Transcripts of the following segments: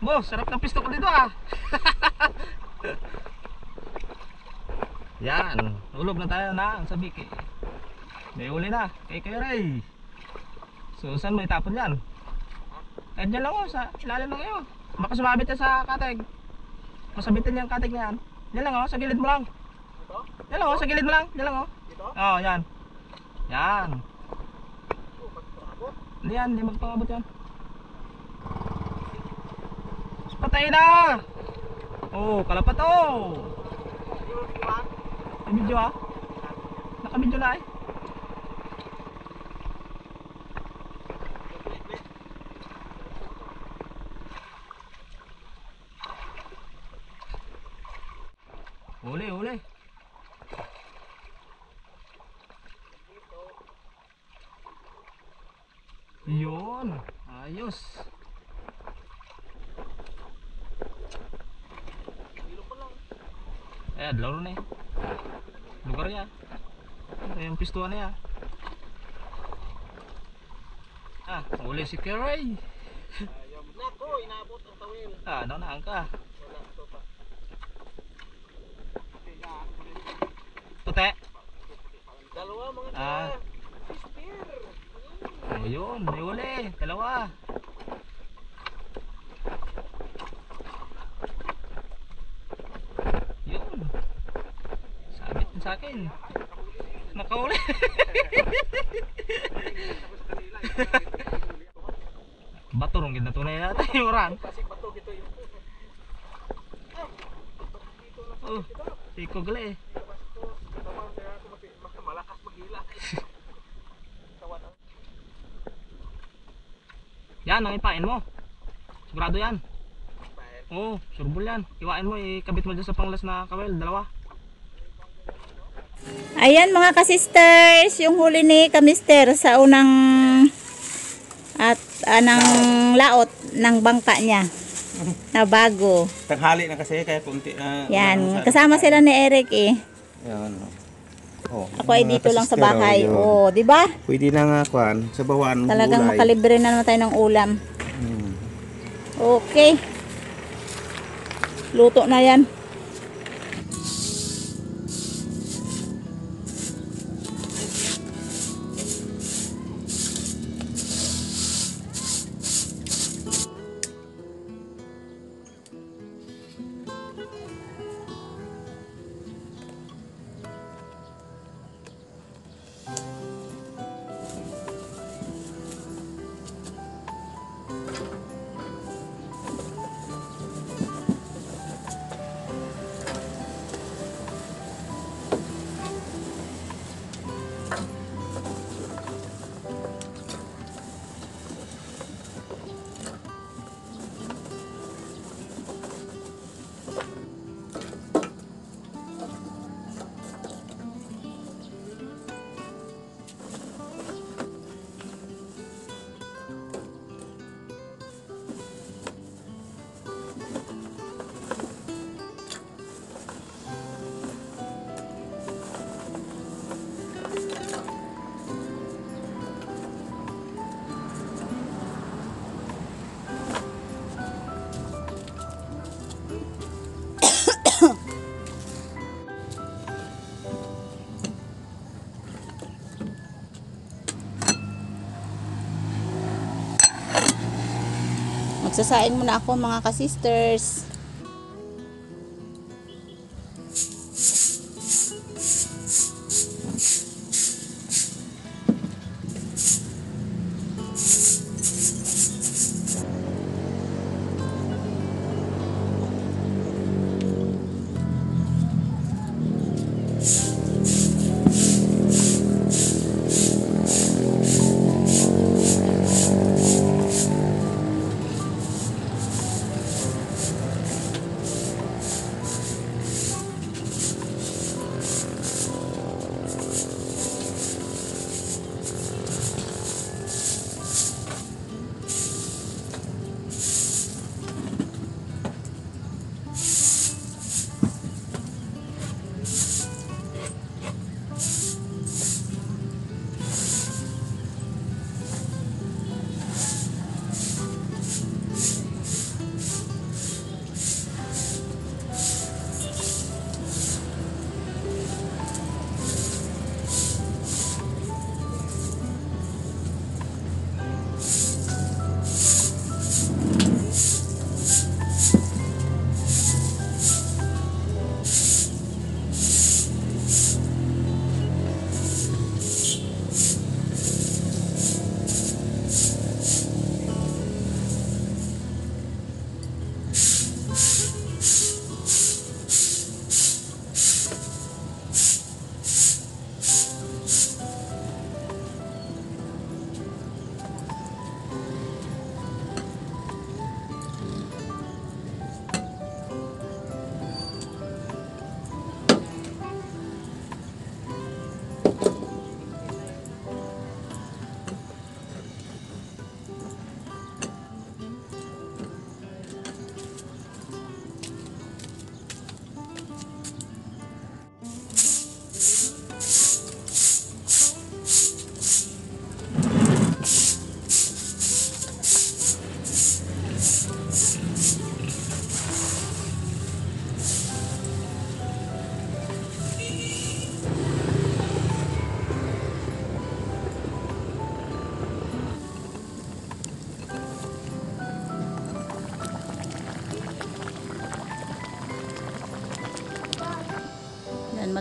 Bo, sarap ng pisto ko dito ah. Yan, ulog na tayo na sa biki. May uli na, kay Ray. So saan may tapon yan? Eh dyan lang o, sa ilalim lang yun. Baka sumabit yan sa katig. Masabitin yung katig na yan. Yan lang o, sa gilid mo lang. Ito? Yan lang o, sa gilid mo lang. Yan lang o. Dito? Oo, yan. Yan. Oh, magpapabot. Hindi yan, hindi magpangabot yan. Patay na! Oh, kalapat o! Hindi mo bigyan? May video ha? Naka-video na eh. Uli, uli. Yun, ayos. Eh, laro na eh. Lugar niya. Yung pistuan niya. Ah, uli si Keray. Nako, inabot ang tawil. Ah, naunaan ka. Wala, ito pa. Puti. Dalawa mga Ah. sister. Oh, yun, may uli. Dalawa. Yun. Sabit din sa akin. Nakauli. Baturong gina tunay natin yung oran. Pasig bato gito yun. Oh, ikaw gali eh. Malakas maghila. Yan, ang ipain mo. Sigurado yan. Oo, surbol yan. Iwain mo, ikabit mo dyan sa panglas na kawel. Dalawa. Ayan mga kasisters, yung huli ni kamister sa unang at anang laot ng bangka niya na bago. Tanghali na kasi kaya kunti na. Yan, kasama sila ni Eric eh. Yan. Oh, Ako ay dito lang sa bahay. Oh, di ba? Pwede na nga kuan sa bawan. Talagang gulay. makalibre na naman tayo ng ulam. Okay. Luto na yan. Magsasain muna ako mga kasisters.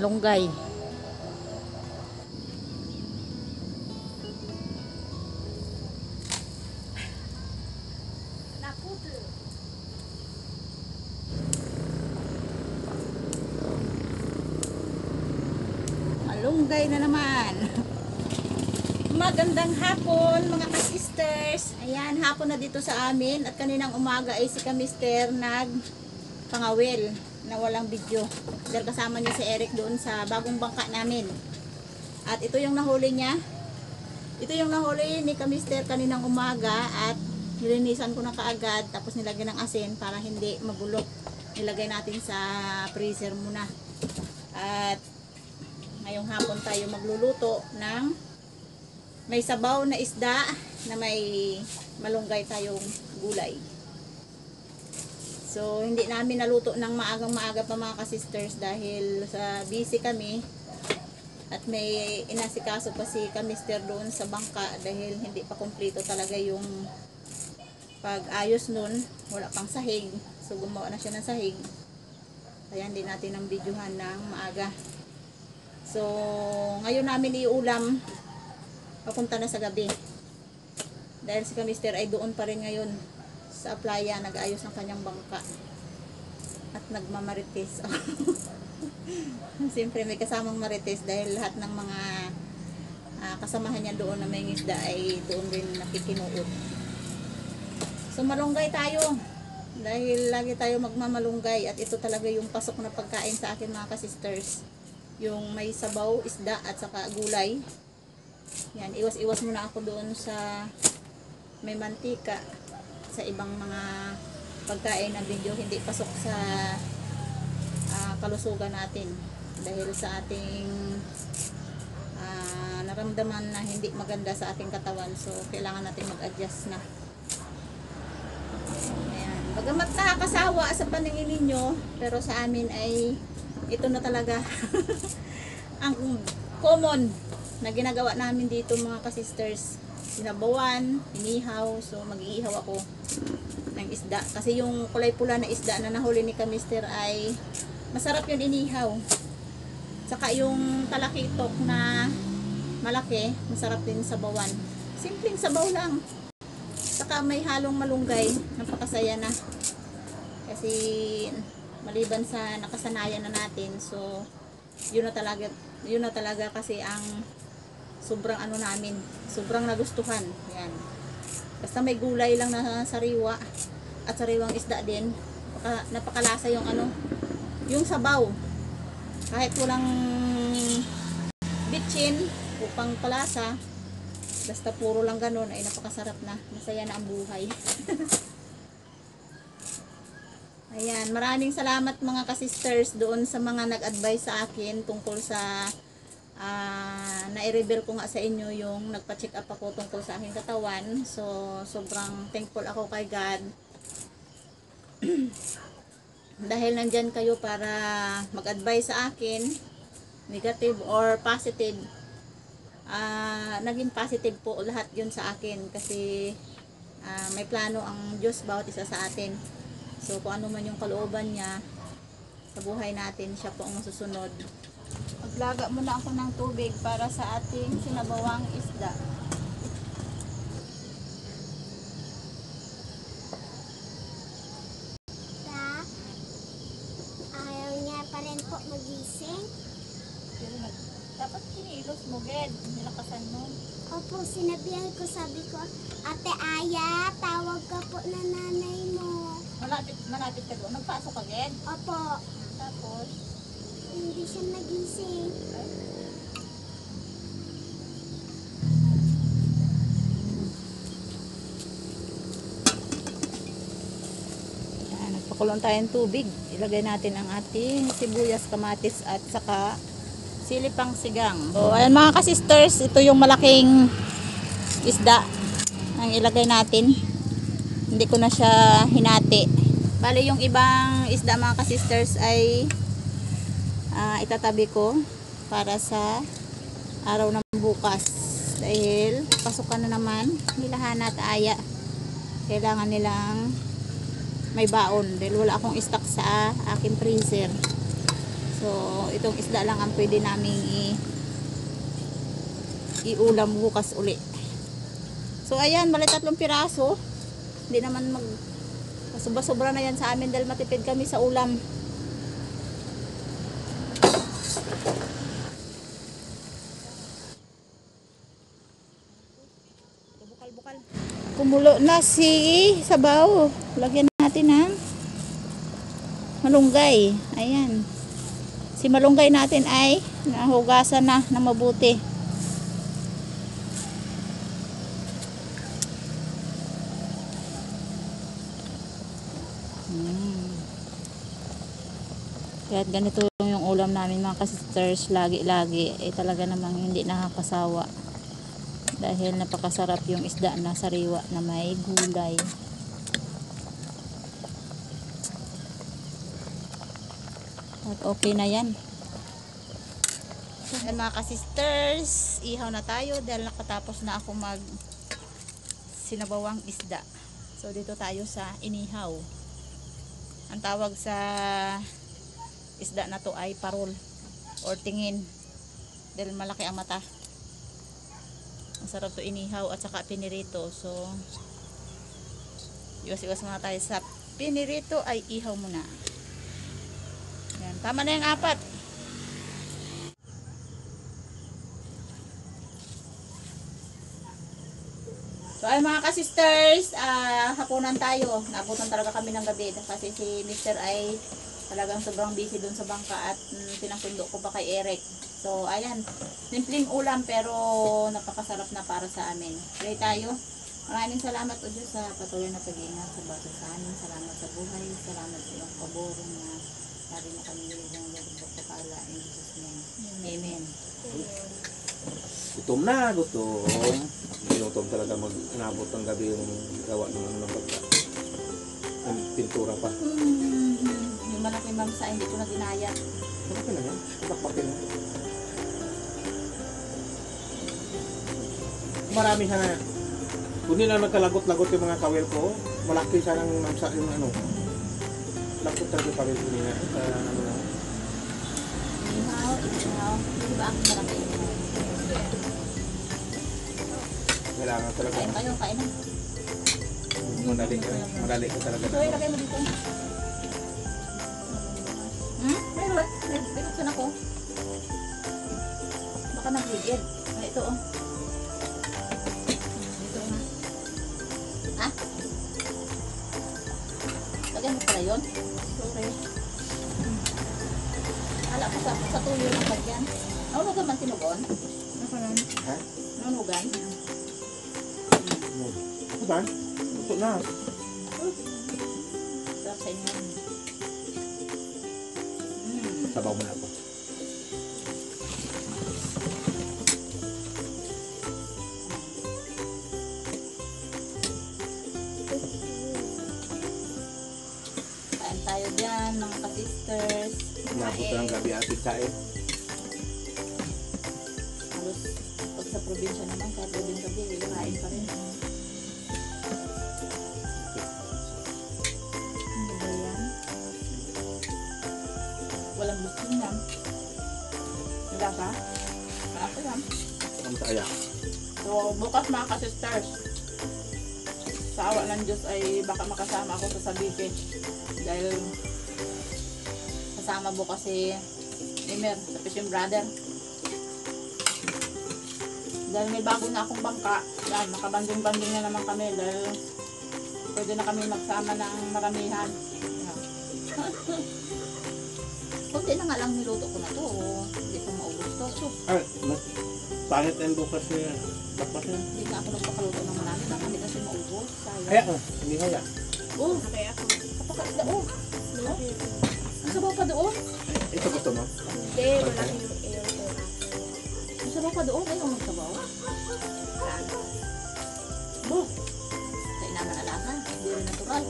malunggay. Malunggay na naman. Magandang hapon mga ka-sisters. Ayan, hapon na dito sa amin. At kaninang umaga ay si ka-mister pangawil na walang video. Dahil kasama niya si Eric doon sa bagong bangka namin. At ito yung nahuli niya. Ito yung nahuli ni ka-mister kaninang umaga. At nilinisan ko na kaagad. Tapos nilagyan ng asin para hindi mabulok. Nilagay natin sa freezer muna. At ngayong hapon tayo magluluto ng may sabaw na isda na may malunggay tayong gulay. So, hindi namin naluto ng maagang-maaga pa mga ka-sisters dahil sa busy kami at may inasikaso pa si ka-mister doon sa bangka dahil hindi pa kumpleto talaga yung pag-ayos nun. Wala pang sahig. So, gumawa na siya ng sahig. Kaya hindi natin ang videohan ng maaga. So, ngayon namin iulam papunta na sa gabi. Dahil si ka-mister ay doon pa rin ngayon sa playa, nag-ayos ng kanyang bangka. At nagmamarites. Siyempre may kasamang marites dahil lahat ng mga kasamahan niya doon na may isda ay doon rin nakikinuot. So malunggay tayo. Dahil lagi tayo magmamalunggay at ito talaga yung pasok na pagkain sa akin mga ka-sisters. Yung may sabaw, isda at saka gulay. Yan, iwas-iwas muna ako doon sa may mantika sa ibang mga pagkain na video hindi pasok sa kalusugan natin dahil sa ating naramdaman na hindi maganda sa ating katawan, so kailangan natin mag-adjust na. Ayan, bagamat nakakasawa sa paningin ninyo, pero sa amin ay ito na talaga ang common na ginagawa namin dito mga ka-sisters. Sinabawan, inihaw. So mag-iihaw ako ng isda. Kasi yung kulay pula na isda na nahuli ni ka-mister ay masarap yun inihaw. Saka yung talakitok na malaki, masarap din sabawan. Simpleng sabaw lang. Saka may halong malunggay. Napakasaya na. Kasi maliban sa nakasanayan na natin. So yun na talaga kasi ang sobrang ano namin, sobrang nagustuhan. Yan. Basta may gulay lang na sariwa at sariwang isda din. Napakalasa yung yung sabaw. Kahit walang bitchin upang palasa, basta puro lang ganun ay napakasarap na. Masaya na ang buhay. Ayan, maraming salamat mga ka-sisters doon sa mga nag-advise sa akin tungkol sa na-i-reveal ko nga sa inyo yung nagpa-check up ako tungkol sa aking katawan. So, sobrang thankful ako kay God. Dahil nandyan kayo para mag-advise sa akin, negative or positive. Naging positive po lahat yun sa akin kasi may plano ang Diyos bawat isa sa atin. So, kung ano man yung kalooban niya sa buhay natin, siya po ang masusunod. Maglaga muna ako ng tubig para sa ating sinabawang isda. Ayaw niya pa rin po magising. Dapat kinilos mo, Ged. Nilakasan mo. Opo, sinabihan ko, sabi ko, Ate Aya, tawag ka po na nanay mo. Malapit ka doon. Nagpasok ka, Ged. Opo, Tapos, hindi siya nagising. nagpakulong tayong tubig. Ilagay natin ang ating sibuyas, kamatis at saka silipang sigang. So, ayan mga ka-sisters, ito yung malaking isda ang ilagay natin. Hindi ko na siya hinati. Bali yung ibang isda mga ka-sisters ay itatabi ko para sa araw ng bukas. Dahil pasukan na naman nila Hana at Aya. Kailangan nilang may baon dahil wala akong stock sa aking freezer. So, itong isda lang ang pwede naming iulam bukas uli. So, ayan, bali 3 piraso. Hindi naman sobra-sobra na yan sa amin dahil matipid kami sa ulam. Bukal-bukal. Kumulo na si sabaw. Lagyan natin ng malunggay. Ayan. Si malunggay natin ay nahugasan na mabuti. Kaya ganito yung ulam namin mga ka-sisters, lagi-lagi. Talaga namang hindi nakakasawa. Dahil napakasarap yung isda na sariwa na may gulay. At okay na yan. Yan mga ka-sisters, ihaw na tayo dahil nakatapos na ako mag sinabawang isda. So dito tayo sa inihaw. Ang tawag sa isda na to ay parol or tingin dahil malaki ang mata. Ang sarap to inihaw at saka pinirito. So iwas-iwas muna tayo sa pinirito, ay ihaw muna. Yan, tama na yung 4. So ay mga ka-sisters, hapunan tayo. Nabutan talaga kami ng gabi kasi si Mr. ay talagang sobrang busy dun sa bangka at pinasundo ko pa kay Eric. So ayan, simpleng ulam pero napakasarap na para sa amin. Pray tayo. Maraming salamat o Diyos sa patuloy na pag-iingat sa bawat sa amin. Salamat sa buhay. Salamat sa iyong pabor na lagi na kami nilong nagpapakala in Jesus' name. Amen. Gutom na, gutom. Gutom talaga mag-inabot ng gabi yung gawa ng pagka. Ang pintura pa. Yung malaking mamsa, hindi ko na dinaya. Bakit na yan? Bakbakin na. Marami sana. Kung hindi na nagkalagot-lagot yung mga kawil ko, malaki sana ng mamsa yung ano. Lagot talaga yung kawil ko nila. Ano na. Ihaw. Diba ako marami ihaw? Kailangan talaga. Kain kayo, kain na. Madali ka talaga. So, ilagay mo dito. Meron. Binuksan ako. Baka nagligid. Ito oh. Dito na. Ah? Lagyan mo pala yun? Sorry. Hala ko sa tuyo ng lagyan. Nanunugan man tinugon? Ha? Nanunugan? Ito ba? Ito na. Sarap sa inyo. Sabaw mo na ako. Kain tayo dyan, mga ka-sisters. Inabot na ng gabi atin kain. Halos pag sa probinsya naman, kahit gabi gabi, kain pa rin. Ano ba yan? Walang busing lang. Malasa? Malasa lang. Ang saya. So, bukas mga ka-sisters, sa awa ng Diyos ay baka makasama ako sa Sabike. Dahil kasama bukas si Emer, sa Fishing Brother. Dahil may bago na akong bangka, yan, makabanding-banding na naman kami dahil pwede na kami magsama ng maramihan. Yan. Kunti na nga lang niluto ko na to, hindi ko maubos to. So, Ay, pangit na yung bukas niya. Bakbak niya. hindi na ako nagpakaluto ng marami, baka hindi kasi maubos. Sayang. Kaya oh, hindi kaya. Oh, kapakaisda, oh. Ang sabaw pa doon. Ito gusto mo? Hindi, malaki yung air ko. Ang sabaw pa doon. Ayaw magsabaw. Bo. Kailangan alasa. Hindi rin natural.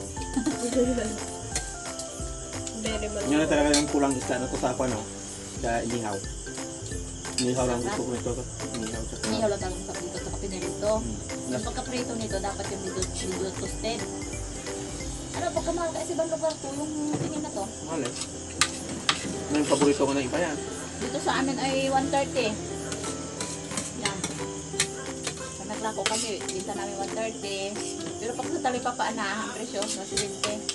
Very malaki. Yan na talaga yung kulang isda na to sa ako, no? Sa inihaw. Inihaw lang gusto ko ito. Inihaw sa Inihaw lang talagang sa prito sa pinirito. Yung pagka-prito nito, dapat yung video toasted. Ano, pagka mahal ka sa ibang lugar ko, yung tingin na to. Mali. Ano yung paborito ko na iba yan? Dito sa amin ay 130. Yan. Pag naglako kami, dito namin 130. Pero pag sa Talipapa na, ang presyo, mas 20.